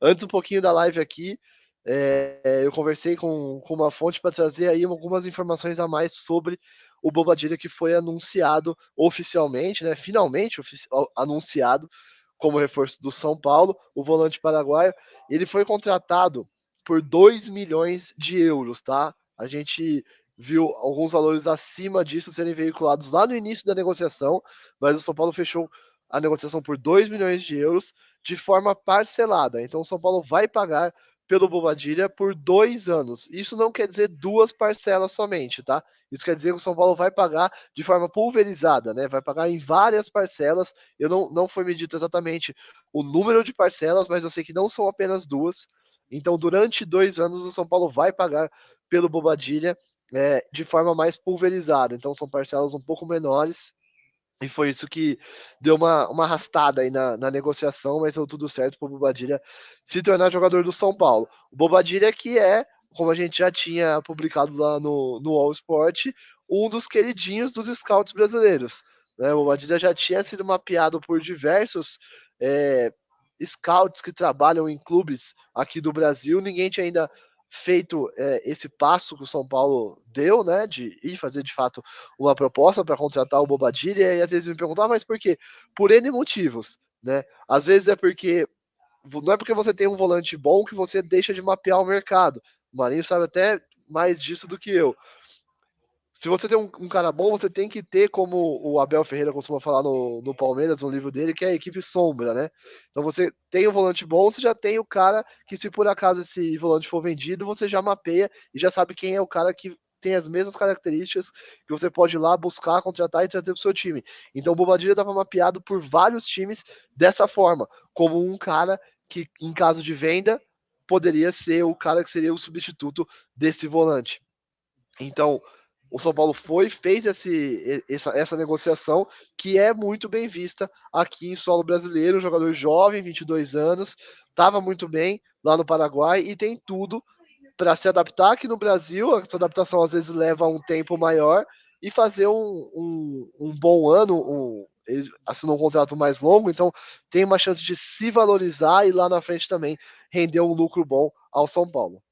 Antes um pouquinho da live aqui, eu conversei com uma fonte para trazer aí algumas informações a mais sobre o Bobadilla, que foi anunciado oficialmente, né? Finalmente anunciado como reforço do São Paulo, o volante paraguaio. Ele foi contratado por 2 milhões de euros, tá? A gente viu alguns valores acima disso serem veiculados lá no início da negociação, mas o São Paulo fechou a negociação por 2 milhões de euros de forma parcelada. Então o São Paulo vai pagar pelo Bobadilla por 2 anos. Isso não quer dizer 2 parcelas somente, tá? Isso quer dizer que o São Paulo vai pagar de forma pulverizada, né? Vai pagar em várias parcelas. Eu não foi me dito exatamente o número de parcelas, mas eu sei que não são apenas 2. Então, durante 2 anos, o São Paulo vai pagar pelo Bobadilla de forma mais pulverizada. Então, são parcelas um pouco menores. E foi isso que deu uma arrastada aí na negociação, mas deu tudo certo para o Bobadilla se tornar jogador do São Paulo. O Bobadilla que é, como a gente já tinha publicado lá no All Sport, um dos queridinhos dos scouts brasileiros. Né? O Bobadilla já tinha sido mapeado por diversos scouts que trabalham em clubes aqui do Brasil. Ninguém tinha ainda feito esse passo que o São Paulo deu, né, de ir fazer de fato uma proposta para contratar o Bobadilla, e às vezes me perguntam, mas por quê? Por N motivos, né? Às vezes é porque não é porque você tem um volante bom que você deixa de mapear o mercado. O Marinho sabe até mais disso do que eu. Se você tem um cara bom, você tem que ter, como o Abel Ferreira costuma falar no Palmeiras, no livro dele, que é a equipe sombra, né? Então você tem um volante bom, você já tem o cara que, se por acaso esse volante for vendido, você já mapeia e já sabe quem é o cara que tem as mesmas características que você pode ir lá buscar, contratar e trazer para o seu time. Então o Bobadilla estava mapeado por vários times dessa forma, como um cara que, em caso de venda, poderia ser o cara que seria o substituto desse volante. Então, o São Paulo fez essa negociação, que é muito bem vista aqui em solo brasileiro. Um jogador jovem, 22 anos, estava muito bem lá no Paraguai e tem tudo para se adaptar aqui no Brasil. Essa adaptação às vezes leva um tempo maior e fazer um bom ano. Ele assinou um contrato mais longo, então tem uma chance de se valorizar e lá na frente também render um lucro bom ao São Paulo.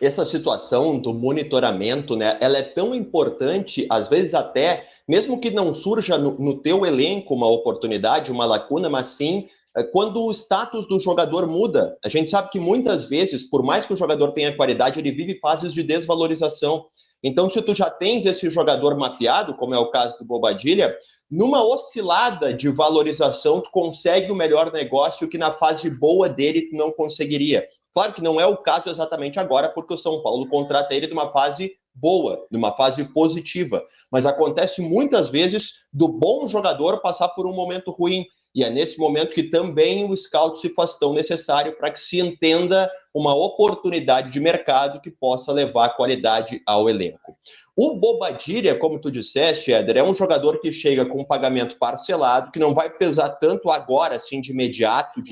Essa situação do monitoramento, né, ela é tão importante, às vezes até, mesmo que não surja no teu elenco uma oportunidade, uma lacuna, mas sim quando o status do jogador muda. A gente sabe que muitas vezes, por mais que o jogador tenha qualidade, ele vive fases de desvalorização. Então, se tu já tens esse jogador mapeado, como é o caso do Bobadilla, numa oscilada de valorização, tu consegue o melhor negócio que na fase boa dele tu não conseguiria. Claro que não é o caso exatamente agora, porque o São Paulo contrata ele numa fase boa, numa fase positiva. Mas acontece muitas vezes do bom jogador passar por um momento ruim. E é nesse momento que também o scout se faz tão necessário para que se entenda uma oportunidade de mercado que possa levar qualidade ao elenco. O Bobadilla, como tu disseste, Éder, é um jogador que chega com um pagamento parcelado, que não vai pesar tanto agora, assim, de imediato,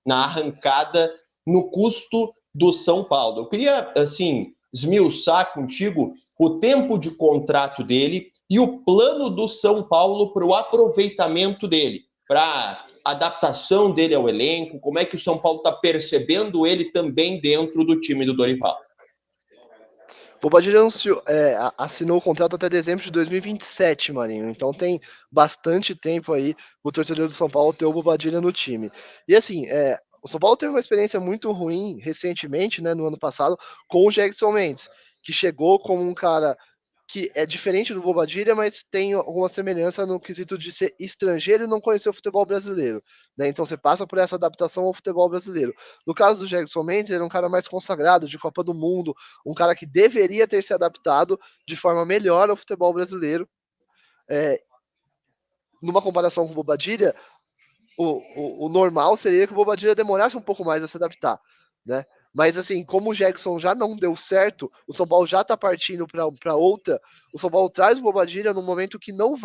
na arrancada, no custo do São Paulo. Eu queria, assim, esmiuçar contigo o tempo de contrato dele e o plano do São Paulo para o aproveitamento dele, para adaptação dele ao elenco, como é que o São Paulo está percebendo ele também dentro do time do Dorival. O Bobadilla assinou o contrato até dezembro de 2027, Marinho. Então tem bastante tempo aí o torcedor do São Paulo ter o Bobadilla no time. E assim, o São Paulo teve uma experiência muito ruim recentemente, né, no ano passado, com o Jackson Mendes, que chegou como um cara que é diferente do Bobadilla, mas tem alguma semelhança no quesito de ser estrangeiro e não conhecer o futebol brasileiro. Né? Então você passa por essa adaptação ao futebol brasileiro. No caso do Jackson Mendes, ele é um cara mais consagrado, de Copa do Mundo, um cara que deveria ter se adaptado de forma melhor ao futebol brasileiro. Numa comparação com o Bobadilla, o normal seria que o Bobadilla demorasse um pouco mais a se adaptar, né? Mas assim, como o Jackson já não deu certo, o São Paulo já está partindo para outra. O São Paulo traz o Bobadilla no momento que não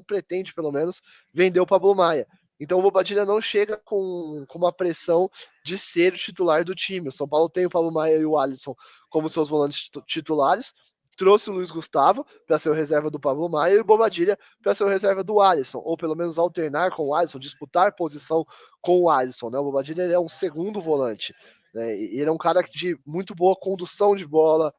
pretende pelo menos vender o Pablo Maia. Então o Bobadilla não chega com uma pressão de ser o titular do time. O São Paulo tem o Pablo Maia e o Alisson como seus volantes titulares. trouxe o Luiz Gustavo para ser o reserva do Pablo Maia e o Bobadilla para ser o reserva do Alisson, ou pelo menos alternar com o Alisson, disputar posição com o Alisson, né? O Bobadilla ele é um segundo volante, né? E ele é um cara de muito boa condução de bola,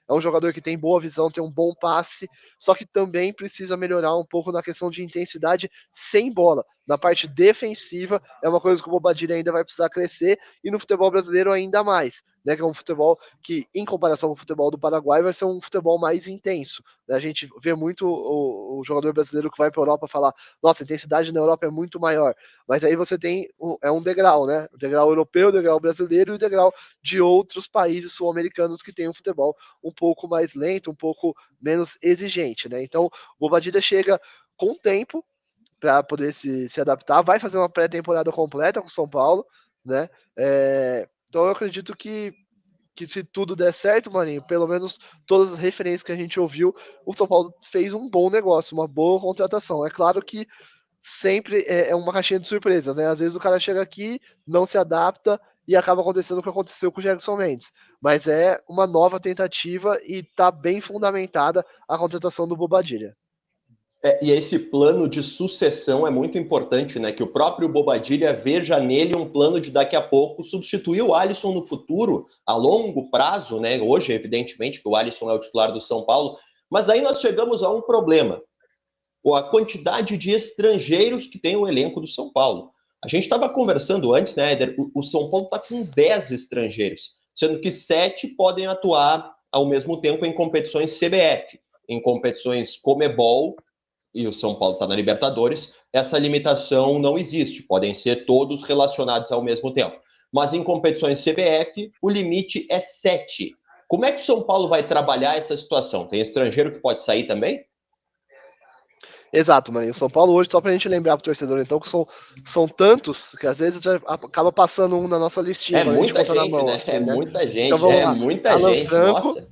é um jogador que tem boa visão, tem um bom passe, só que também precisa melhorar um pouco na questão de intensidade sem bola. Na parte defensiva, é uma coisa que o Bobadilla ainda vai precisar crescer, e no futebol brasileiro ainda mais, né? Que é um futebol que, em comparação com o futebol do Paraguai, vai ser um futebol mais intenso. Né? A gente vê muito o jogador brasileiro que vai para a Europa falar: nossa, a intensidade na Europa é muito maior. Mas aí você tem um degrau, né? O degrau europeu, o degrau brasileiro e o degrau de outros países sul-americanos que têm um futebol um pouco mais lento, um pouco menos exigente, né? Então, o Bobadilla chega com tempo para poder se adaptar, vai fazer uma pré-temporada completa com o São Paulo, né? Então eu acredito que se tudo der certo, Maninho, pelo menos todas as referências que a gente ouviu, o São Paulo fez um bom negócio, uma boa contratação. É claro que sempre é uma caixinha de surpresa, né? Às vezes o cara chega aqui, não se adapta e acaba acontecendo o que aconteceu com o Jackson Mendes. Mas é uma nova tentativa e tá bem fundamentada a contratação do Bobadilla. E esse plano de sucessão é muito importante, né? Que o próprio Bobadilla veja nele um plano de daqui a pouco substituir o Alisson no futuro, a longo prazo, né? Hoje, evidentemente, que o Alisson é o titular do São Paulo, mas daí nós chegamos a um problema: a quantidade de estrangeiros que tem o elenco do São Paulo. A gente estava conversando antes, né, Éder? O São Paulo está com 10 estrangeiros, sendo que 7 podem atuar ao mesmo tempo em competições CBF, em competições Comebol, e o São Paulo está na Libertadores, essa limitação não existe, podem ser todos relacionados ao mesmo tempo. Mas em competições CBF, o limite é 7. Como é que o São Paulo vai trabalhar essa situação? Tem estrangeiro que pode sair também? Exato, mano. E o São Paulo hoje, só pra gente lembrar pro torcedor, então, que são tantos que às vezes acaba passando um na nossa listinha É quando a gente muita conta na gente, mão, né? assim, É né? muita Então gente, vamos é lá. muita Alan gente, Franco, nossa.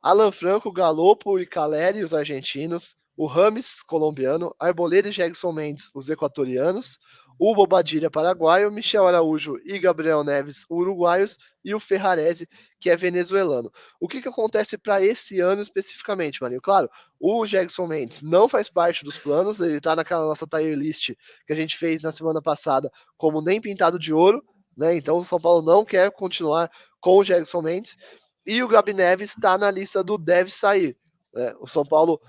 Alan Franco, Galopo e Caleri, os argentinos, o Rames, colombiano, Arboleda e Jackson Mendes, os equatorianos, o Bobadilla, paraguaio, Michel Araújo e Gabriel Neves, uruguaios, e o Ferrarese, que é venezuelano. O que acontece para esse ano especificamente, Marinho? Claro, o Jackson Mendes não faz parte dos planos, ele está naquela nossa tier list que a gente fez na semana passada como nem pintado de ouro, né? Então o São Paulo não quer continuar com o Jackson Mendes, e o Gabi Neves está na lista do deve sair. Né? O São Paulo.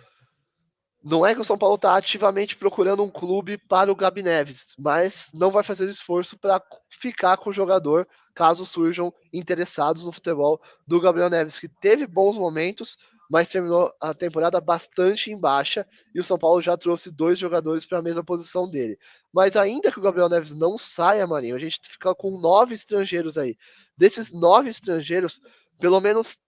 Não é que o São Paulo está ativamente procurando um clube para o Gabi Neves, mas não vai fazer esforço para ficar com o jogador caso surjam interessados no futebol do Gabriel Neves, que teve bons momentos, mas terminou a temporada bastante em baixa, e o São Paulo já trouxe 2 jogadores para a mesma posição dele. Mas ainda que o Gabriel Neves não saia, Marinho, a gente fica com 9 estrangeiros aí. Desses 9 estrangeiros, pelo menos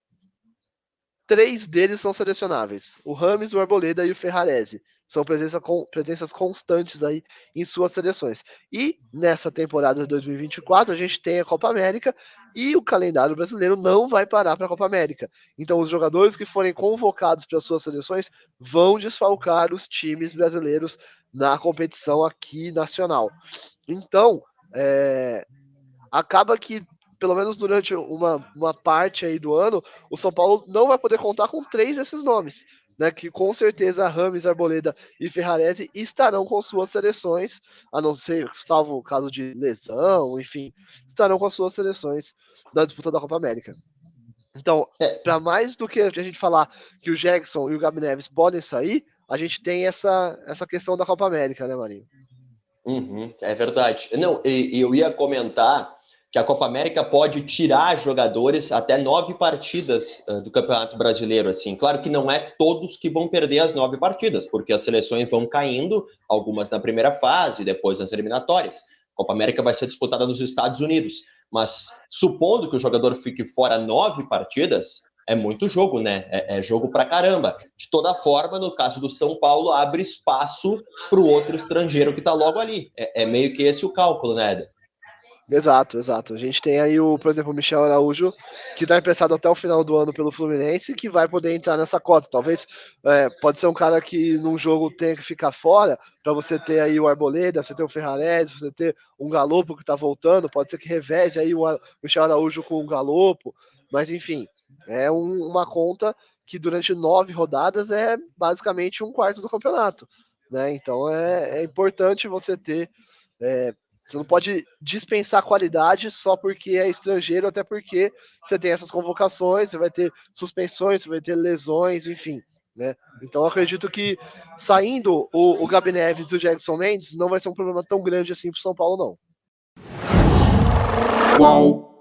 3 deles são selecionáveis: o Rames, o Arboleda e o Ferrarese. São presenças constantes aí em suas seleções. E nessa temporada de 2024 a gente tem a Copa América e o calendário brasileiro não vai parar para a Copa América. Então os jogadores que forem convocados para suas seleções vão desfalcar os times brasileiros na competição aqui nacional. Então, acaba que, pelo menos durante uma parte aí do ano, o São Paulo não vai poder contar com 3 desses nomes, né? Que com certeza Rames, Arboleda e Ferrarese estarão com suas seleções, a não ser, salvo o caso de lesão, enfim, estarão com as suas seleções na disputa da Copa América. Então, para mais do que a gente falar que o Jackson e o Gabi Neves podem sair, a gente tem essa questão da Copa América, né, Marinho? É verdade. Não, eu ia comentar que a Copa América pode tirar jogadores até 9 partidas do Campeonato Brasileiro. Assim, claro que não é todos que vão perder as 9 partidas, porque as seleções vão caindo, algumas na primeira fase, depois nas eliminatórias. A Copa América vai ser disputada nos Estados Unidos, mas supondo que o jogador fique fora 9 partidas, é muito jogo, né? É jogo pra caramba. De toda forma, no caso do São Paulo, abre espaço para o outro estrangeiro que está logo ali. É meio que esse o cálculo, né, Eder? Exato, exato. A gente tem aí, por exemplo, o Michel Araújo, que está emprestado até o final do ano pelo Fluminense, que vai poder entrar nessa cota. Talvez pode ser um cara que num jogo tenha que ficar fora, para você ter aí o Arboleda, você ter o Ferrarese, você ter um Galopo que está voltando, pode ser que reveze aí o Michel Araújo com o Galopo, mas enfim, é uma conta que durante 9 rodadas é basicamente um quarto do campeonato, né? Então é importante você ter. Você não pode dispensar qualidade só porque é estrangeiro, até porque você tem essas convocações, você vai ter suspensões, você vai ter lesões, enfim. Né? Então eu acredito que saindo o Gabi Neves e o Jackson Mendes não vai ser um problema tão grande assim para o São Paulo, não. Qual